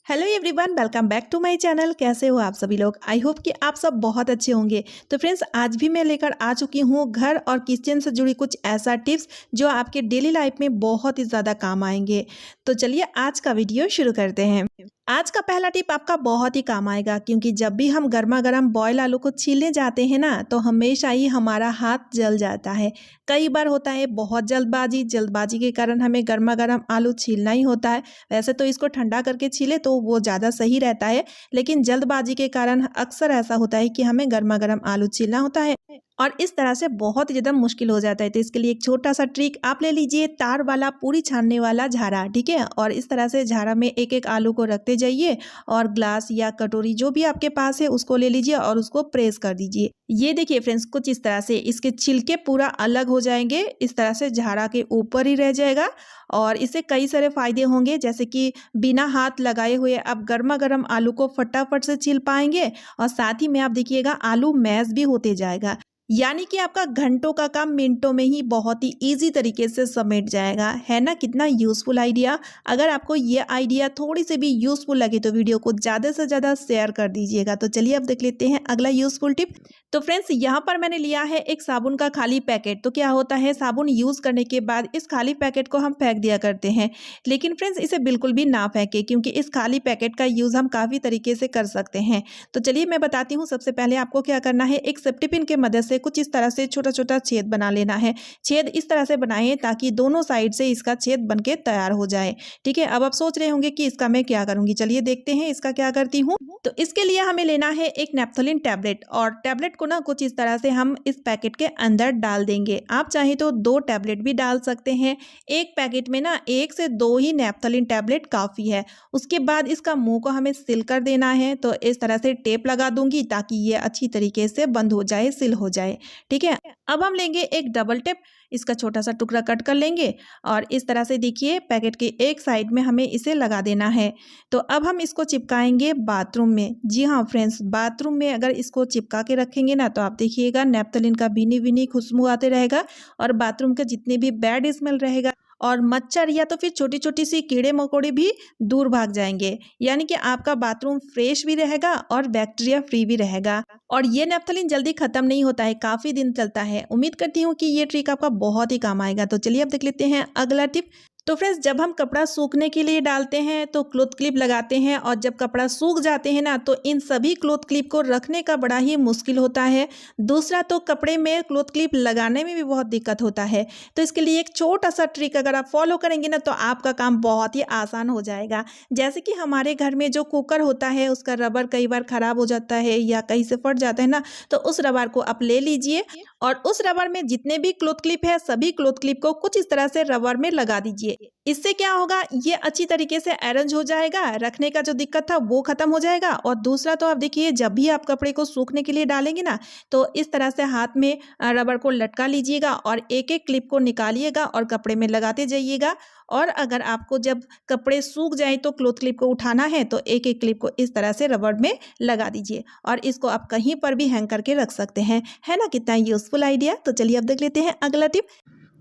Hello everyone, welcome back to my channel. कैसे हो आप सभी लोग? आई होप कि आप सब बहुत अच्छे होंगे। तो फ्रेंड्स, आज भी मैं लेकर आ चुकी हूँ घर और किचन से जुड़ी कुछ ऐसा टिप्स जो आपके डेली लाइफ में बहुत ही ज़्यादा काम आएंगे। तो चलिए आज का वीडियो शुरू करते हैं। आज का पहला टिप आपका बहुत ही काम आएगा, क्योंकि जब भी हम गर्मा गर्म बॉयल आलू को छीलने जाते हैं ना, तो हमेशा ही हमारा हाथ जल जाता है। कई बार होता है बहुत जल्दबाजी के कारण हमें गर्मा गर्म आलू छीलना ही होता है। वैसे तो इसको ठंडा करके छीले तो वो ज़्यादा सही रहता है, लेकिन जल्दबाजी के कारण अक्सर ऐसा होता है कि हमें गर्मा गर्म आलू छीलना होता है और इस तरह से बहुत ज़्यादा मुश्किल हो जाता है। तो इसके लिए एक छोटा सा ट्रिक आप ले लीजिए, तार वाला पूरी छानने वाला झारा, ठीक है। और इस तरह से झारा में एक एक आलू को रखते जाइए और ग्लास या कटोरी जो भी आपके पास है उसको ले लीजिए और उसको प्रेस कर दीजिए। ये देखिए फ्रेंड्स, कुछ इस तरह से इसके छिलके पूरा अलग हो जाएंगे। इस तरह से झारा के ऊपर ही रह जाएगा और इससे कई सारे फायदे होंगे, जैसे कि बिना हाथ लगाए हुए आप गर्मा गर्म आलू को फटाफट से छील पाएंगे और साथ ही में आप देखिएगा आलू मैश भी होते जाएगा, यानी कि आपका घंटों का काम मिनटों में ही बहुत ही इजी तरीके से समेट जाएगा। है ना कितना यूज़फुल आइडिया। अगर आपको ये आइडिया थोड़ी सी भी यूज़फुल लगे तो वीडियो को ज़्यादा से ज़्यादा शेयर कर दीजिएगा। तो चलिए अब देख लेते हैं अगला यूज़फुल टिप। तो फ्रेंड्स, यहाँ पर मैंने लिया है एक साबुन का खाली पैकेट। तो क्या होता है, साबुन यूज़ करने के बाद इस खाली पैकेट को हम फेंक दिया करते हैं, लेकिन फ्रेंड्स इसे बिल्कुल भी ना फेंके, क्योंकि इस खाली पैकेट का यूज़ हम काफ़ी तरीके से कर सकते हैं। तो चलिए मैं बताती हूँ। सबसे पहले आपको क्या करना है, एक सेफ्टी पिन के मदद से कुछ इस तरह से छोटा छोटा छेद बना लेना है। छेद इस तरह से बनाएं ताकि दोनों साइड से इसका छेद बनके तैयार हो जाए, ठीक है। अब आप सोच रहे होंगे कि इसका मैं क्या करूंगी। चलिए देखते हैं इसका क्या करती हूँ। तो इसके लिए हमें लेना है एक नेप्थोलिन टैबलेट और टैबलेट को ना कुछ इस तरह से हम इस पैकेट के अंदर डाल देंगे। आप चाहे तो 2 टैबलेट भी डाल सकते हैं। एक पैकेट में ना 1 से 2 ही नेप्थोलिन टैबलेट काफ़ी है। उसके बाद इसका मुंह को हमें सील कर देना है। तो इस तरह से टेप लगा दूंगी ताकि ये अच्छी तरीके से बंद हो जाए, सील हो जाए, ठीक है। अब हम लेंगे एक डबल टेप, इसका छोटा सा टुकड़ा कट कर लेंगे और इस तरह से देखिए पैकेट के एक साइड में हमें इसे लगा देना है। तो अब हम इसको चिपकाएंगे बाथरूम में। जी हाँ फ्रेंड्स, बाथरूम में अगर इसको चिपका के रखेंगे ना, तो आप देखिएगा नेप्थोलिन का भीनी भीनी खुशबू आते रहेगा और बाथरूम के जितने भी बैड स्मेल रहेगा और मच्छर या तो फिर छोटी छोटी सी कीड़े मकोड़े भी दूर भाग जाएंगे, यानी कि आपका बाथरूम फ्रेश भी रहेगा और बैक्टीरिया फ्री भी रहेगा। और ये नेप्थोलिन जल्दी खत्म नहीं होता है, काफी दिन चलता है। उम्मीद करती हूँ कि ये ट्रिक आपका बहुत ही काम आएगा। तो चलिए अब देख लेते हैं अगला टिप। तो फ्रेंड्स, जब हम कपड़ा सूखने के लिए डालते हैं तो क्लॉथ क्लिप लगाते हैं और जब कपड़ा सूख जाते हैं ना, तो इन सभी क्लॉथ क्लिप को रखने का बड़ा ही मुश्किल होता है। दूसरा तो कपड़े में क्लॉथ क्लिप लगाने में भी बहुत दिक्कत होता है। तो इसके लिए एक छोटा सा ट्रिक अगर आप फॉलो करेंगे ना, तो आपका काम बहुत ही आसान हो जाएगा। जैसे कि हमारे घर में जो कुकर होता है उसका रबर कई बार खराब हो जाता है या कहीं से फट जाता है ना, तो उस रबर को आप ले लीजिए और उस रबर में जितने भी क्लॉथ क्लिप है सभी क्लॉथ क्लिप को कुछ इस तरह से रबर में लगा दीजिए। इससे क्या होगा, ये अच्छी तरीके से अरेंज हो जाएगा, रखने का जो दिक्कत था वो खत्म हो जाएगा। और दूसरा तो आप देखिए, जब भी आप कपड़े को सूखने के लिए डालेंगे ना, तो इस तरह से हाथ में रबर को लटका लीजिएगा और एक एक क्लिप को निकालिएगा और कपड़े में लगाते जाइएगा। और अगर आपको जब कपड़े सूख जाए तो क्लॉथ क्लिप को उठाना है, तो एक एक क्लिप को इस तरह से रबर में लगा दीजिए और इसको आप कहीं पर भी हैंग करके रख सकते हैं। है ना कितना यूजफुल आइडिया। तो चलिए अब देख लेते हैं अगला टिप।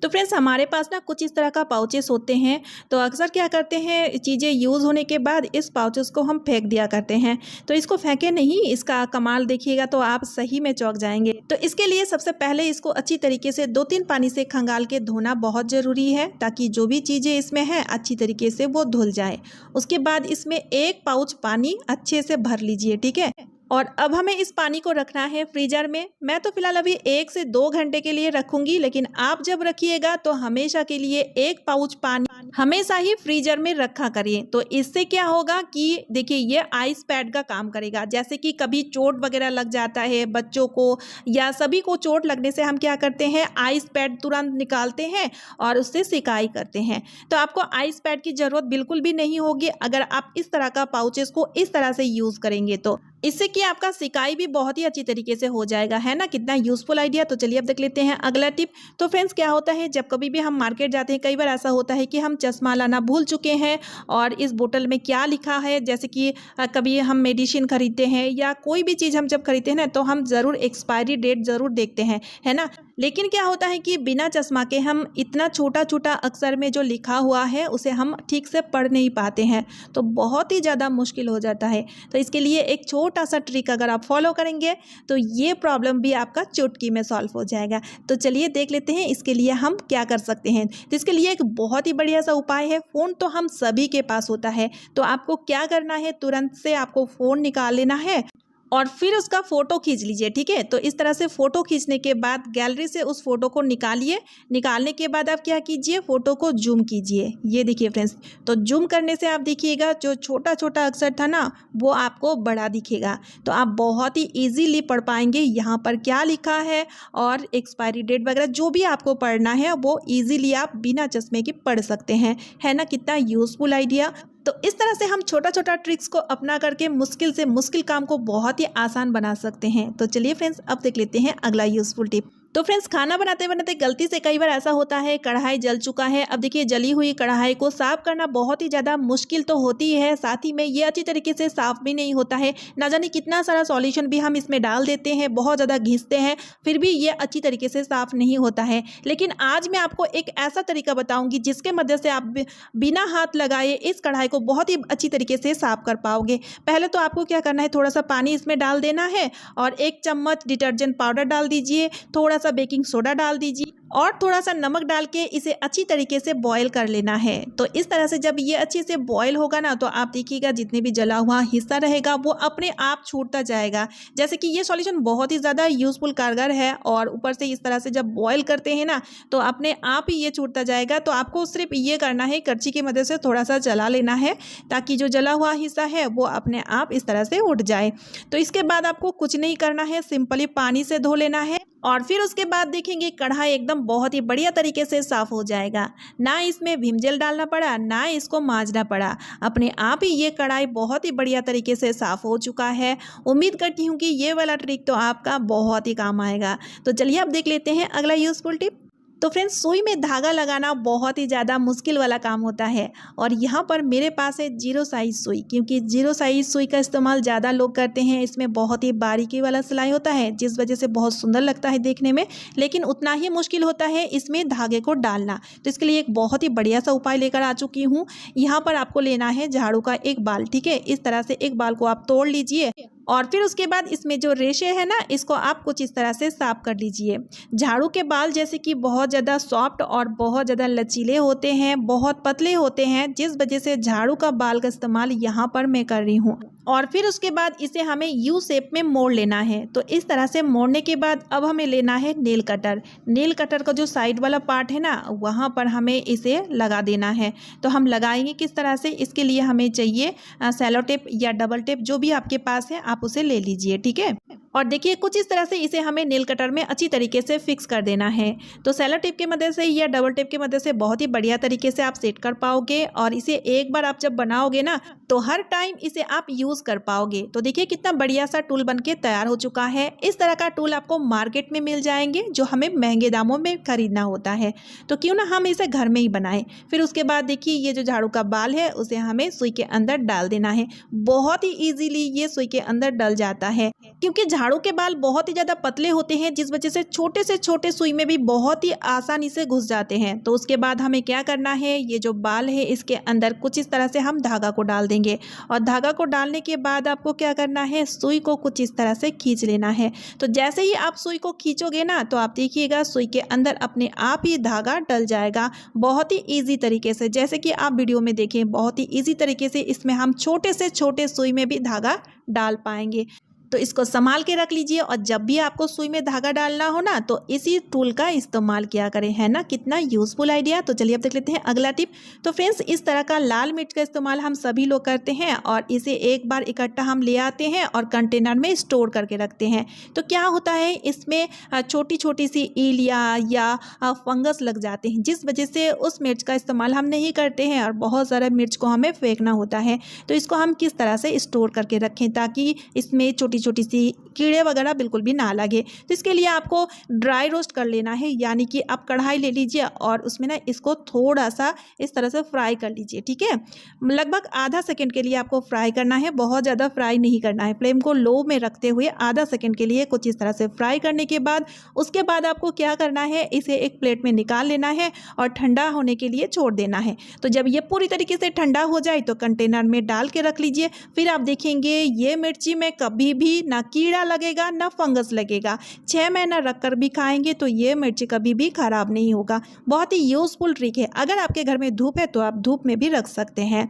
तो फ्रेंड्स, हमारे पास ना कुछ इस तरह का पाउचेस होते हैं। तो अक्सर क्या करते हैं, चीज़ें यूज़ होने के बाद इस पाउचेस को हम फेंक दिया करते हैं। तो इसको फेंके नहीं, इसका कमाल देखिएगा तो आप सही में चौंक जाएंगे। तो इसके लिए सबसे पहले इसको अच्छी तरीके से 2-3 पानी से खंगाल के धोना बहुत ज़रूरी है, ताकि जो भी चीज़ें इसमें हैं अच्छी तरीके से वो धुल जाए। उसके बाद इसमें 1 पाउच पानी अच्छे से भर लीजिए, ठीक है। और अब हमें इस पानी को रखना है फ्रीजर में। मैं तो फिलहाल अभी 1 से 2 घंटे के लिए रखूंगी, लेकिन आप जब रखिएगा तो हमेशा के लिए 1 पाउच पानी हमेशा ही फ्रीजर में रखा करिए। तो इससे क्या होगा कि देखिए, ये आइस पैड का काम करेगा। जैसे कि कभी चोट वगैरह लग जाता है बच्चों को या सभी को, चोट लगने से हम क्या करते हैं, आइस पैड तुरंत निकालते हैं और उससे सिकाई करते हैं। तो आपको आइस पैड की जरूरत बिल्कुल भी नहीं होगी अगर आप इस तरह का पाउचेस को इस तरह से यूज करेंगे। तो इससे कि आपका सिकाई भी बहुत ही अच्छी तरीके से हो जाएगा। है ना कितना यूजफुल आइडिया। तो चलिए अब देख लेते हैं अगला टिप। तो फ्रेंड्स, क्या होता है, जब कभी भी हम मार्केट जाते हैं, कई बार ऐसा होता है कि हम चश्मा लाना भूल चुके हैं और इस बोतल में क्या लिखा है, जैसे कि कभी हम मेडिसिन खरीदते हैं या कोई भी चीज़ हम जब खरीदते हैं ना, तो हम ज़रूर एक्सपायरी डेट ज़रूर देखते हैं, है ना। लेकिन क्या होता है कि बिना चश्मा के हम इतना छोटा छोटा अक्षर में जो लिखा हुआ है उसे हम ठीक से पढ़ नहीं पाते हैं, तो बहुत ही ज़्यादा मुश्किल हो जाता है। तो इसके लिए एक छोटा सा ट्रिक अगर आप फॉलो करेंगे तो ये प्रॉब्लम भी आपका चुटकी में सॉल्व हो जाएगा। तो चलिए देख लेते हैं इसके लिए हम क्या कर सकते हैं। तो इसके लिए एक बहुत ही बढ़िया सा उपाय है। फ़ोन तो हम सभी के पास होता है, तो आपको क्या करना है, तुरंत से आपको फ़ोन निकाल लेना है और फिर उसका फ़ोटो खींच लीजिए। ठीक है, तो इस तरह से फ़ोटो खींचने के बाद गैलरी से उस फ़ोटो को निकालिए। निकालने के बाद आप क्या कीजिए, फ़ोटो को जूम कीजिए। ये देखिए फ्रेंड्स, तो जूम करने से आप देखिएगा जो छोटा छोटा अक्षर था ना वो आपको बड़ा दिखेगा, तो आप बहुत ही ईजीली पढ़ पाएंगे यहाँ पर क्या लिखा है और एक्सपायरी डेट वगैरह जो भी आपको पढ़ना है वो ईजीली आप बिना चश्मे के पढ़ सकते हैं। है ना कितना यूज़फुल आइडिया। तो इस तरह से हम छोटा छोटा ट्रिक्स को अपना करके मुश्किल से मुश्किल काम को बहुत ही आसान बना सकते हैं। तो चलिए फ्रेंड्स, अब देख लेते हैं अगला यूज़फुल टिप। तो फ्रेंड्स, खाना बनाते बनाते गलती से कई बार ऐसा होता है कढ़ाई जल चुका है। अब देखिए जली हुई कढ़ाई को साफ करना बहुत ही ज़्यादा मुश्किल तो होती है, साथ ही में ये अच्छी तरीके से साफ भी नहीं होता है। ना जाने कितना सारा सॉल्यूशन भी हम इसमें डाल देते हैं, बहुत ज़्यादा घिसते हैं, फिर भी ये अच्छी तरीके से साफ नहीं होता है। लेकिन आज मैं आपको एक ऐसा तरीका बताऊँगी जिसके मदद से आप बिना हाथ लगाए इस कढ़ाई को बहुत ही अच्छी तरीके से साफ कर पाओगे। पहले तो आपको क्या करना है, थोड़ा सा पानी इसमें डाल देना है और 1 चम्मच डिटर्जेंट पाउडर डाल दीजिए, थोड़ा सा बेकिंग सोडा डाल दीजिए और थोड़ा सा नमक डाल के इसे अच्छी तरीके से बॉईल कर लेना है। तो इस तरह से जब ये अच्छे से बॉईल होगा ना तो आप देखिएगा जितने भी जला हुआ हिस्सा रहेगा वो अपने आप छूटता जाएगा। जैसे कि ये सॉल्यूशन बहुत ही ज़्यादा यूज़फुल कारगर है और ऊपर से इस तरह से जब बॉईल करते हैं ना तो अपने आप ही ये छूटता जाएगा। तो आपको सिर्फ ये करना है, करछी की मदद से थोड़ा सा जला लेना है ताकि जो जला हुआ हिस्सा है वो अपने आप इस तरह से उठ जाए। तो इसके बाद आपको कुछ नहीं करना है, सिंपली पानी से धो लेना है और फिर उसके बाद देखेंगे कढ़ाई एकदम बहुत ही बढ़िया तरीके से साफ़ हो जाएगा। ना इसमें विम जेल डालना पड़ा, ना इसको मांजना पड़ा, अपने आप ही ये कढ़ाई बहुत ही बढ़िया तरीके से साफ़ हो चुका है। उम्मीद करती हूँ कि ये वाला ट्रिक तो आपका बहुत ही काम आएगा। तो चलिए अब देख लेते हैं अगला यूज़फुल टिप। तो फ्रेंड्स, सुई में धागा लगाना बहुत ही ज़्यादा मुश्किल वाला काम होता है और यहाँ पर मेरे पास है जीरो साइज सुई, क्योंकि जीरो साइज सुई का इस्तेमाल ज़्यादा लोग करते हैं। इसमें बहुत ही बारीकी वाला सिलाई होता है जिस वजह से बहुत सुंदर लगता है देखने में, लेकिन उतना ही मुश्किल होता है इसमें धागे को डालना। तो इसके लिए एक बहुत ही बढ़िया सा उपाय लेकर आ चुकी हूँ। यहाँ पर आपको लेना है झाड़ू का एक बाल। ठीक है, इस तरह से एक बाल को आप तोड़ लीजिए और फिर उसके बाद इसमें जो रेशे है ना इसको आप कुछ इस तरह से साफ कर लीजिए। झाड़ू के बाल जैसे कि बहुत ज़्यादा सॉफ्ट और बहुत ज़्यादा लचीले होते हैं, बहुत पतले होते हैं, जिस वजह से झाड़ू का बाल का इस्तेमाल यहाँ पर मैं कर रही हूँ। और फिर उसके बाद इसे हमें यू शेप में मोड़ लेना है। तो इस तरह से मोड़ने के बाद अब हमें लेना है नेल कटर। नेल कटर का जो साइड वाला पार्ट है ना वहाँ पर हमें इसे लगा देना है। तो हम लगाएंगे किस तरह से, इसके लिए हमें चाहिए सेलो टेप या डबल टेप, जो भी आपके पास है आप उसे ले लीजिए। ठीक है, और देखिए कुछ इस तरह से इसे हमें नेल कटर में अच्छी तरीके से फिक्स कर देना है। तो सेलो टेप की मदद से या डबल टेप की मदद से बहुत ही बढ़िया तरीके से आप सेट कर पाओगे और इसे एक बार आप जब बनाओगे ना तो हर टाइम इसे आप यूज़ कर पाओगे। तो देखिए कितना बढ़िया सा टूल बनके तैयार हो चुका है। इस तरह का टूल आपको मार्केट में मिल जाएंगे जो हमें महंगे दामों में खरीदना होता है, तो क्यों ना हम इसे घर में ही बनाएं। फिर उसके बाद देखिए ये जो झाड़ू का बाल है उसे हमें सुई के अंदर डाल देना है। बहुत ही ईजिली ये सुई के अंदर डल जाता है, क्योंकि झाड़ू के बाल बहुत ही ज़्यादा पतले होते हैं जिस वजह से छोटे से छोटे सुई में भी बहुत ही आसानी से घुस जाते हैं। तो उसके बाद हमें क्या करना है, ये जो बाल है इसके अंदर कुछ इस तरह से हम धागा को डाल देंगे और धागा को डालने के बाद आपको क्या करना है, सुई को कुछ इस तरह से खींच लेना है। तो जैसे ही आप सुई को खींचोगे ना तो आप देखिएगा सुई के अंदर अपने आप ही धागा डल जाएगा बहुत ही ईजी तरीके से। जैसे कि आप वीडियो में देखें बहुत ही ईजी तरीके से इसमें हम छोटे से छोटे सुई में भी धागा डाल पाएंगे। तो इसको संभाल के रख लीजिए और जब भी आपको सुई में धागा डालना हो ना तो इसी टूल का इस्तेमाल किया करें। है ना कितना यूज़फुल आइडिया। तो चलिए अब देख लेते हैं अगला टिप। तो फ्रेंड्स, इस तरह का लाल मिर्च का इस्तेमाल हम सभी लोग करते हैं और इसे एक बार इकट्ठा हम ले आते हैं और कंटेनर में स्टोर करके रखते हैं। तो क्या होता है, इसमें छोटी छोटी सी ईलिया या फंगस लग जाते हैं जिस वजह से उस मिर्च का इस्तेमाल हम नहीं करते हैं और बहुत सारा मिर्च को हमें फेंकना होता है। तो इसको हम किस तरह से स्टोर करके रखें ताकि इसमें छोटी छोटी सी कीड़े वगैरह बिल्कुल भी ना लगे। तो इसके लिए आपको ड्राई रोस्ट कर लेना है, यानी कि आप कढ़ाई ले लीजिए और उसमें ना इसको थोड़ा सा इस तरह से फ्राई कर लीजिए। ठीक है, लगभग आधा सेकंड के लिए आपको फ्राई करना है, बहुत ज़्यादा फ्राई नहीं करना है। फ्लेम को लो में रखते हुए आधा सेकंड के लिए कुछ इस तरह से फ्राई करने के बाद उसके बाद आपको क्या करना है, इसे एक प्लेट में निकाल लेना है और ठंडा होने के लिए छोड़ देना है। तो जब ये पूरी तरीके से ठंडा हो जाए तो कंटेनर में डाल के रख लीजिए। फिर आप देखेंगे ये मिर्ची में कभी भी ना कीड़ा लगेगा ना फंगस लगेगा। 6 महीना रख कर भी खाएंगे तो ये मिर्ची कभी भी खराब नहीं होगा। बहुत ही यूजफुल ट्रिक है। अगर आपके घर में धूप है तो आप धूप में भी रख सकते हैं।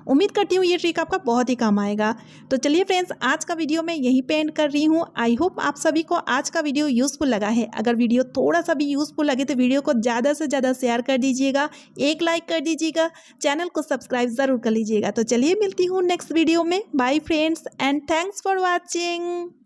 उम्मीद करती हूँ ये ट्रिक आपका बहुत ही काम आएगा। तो चलिए फ्रेंड्स, आज का वीडियो मैं यहीं पे एंड कर रही हूँ। आई होप आप सभी को आज का वीडियो यूजफुल लगा है। अगर वीडियो थोड़ा सा भी यूजफुल लगे तो वीडियो को ज़्यादा से ज़्यादा शेयर कर दीजिएगा, एक लाइक कर दीजिएगा, चैनल को सब्सक्राइब ज़रूर कर लीजिएगा। तो चलिए मिलती हूँ नेक्स्ट वीडियो में। Bye friends and thanks for watching.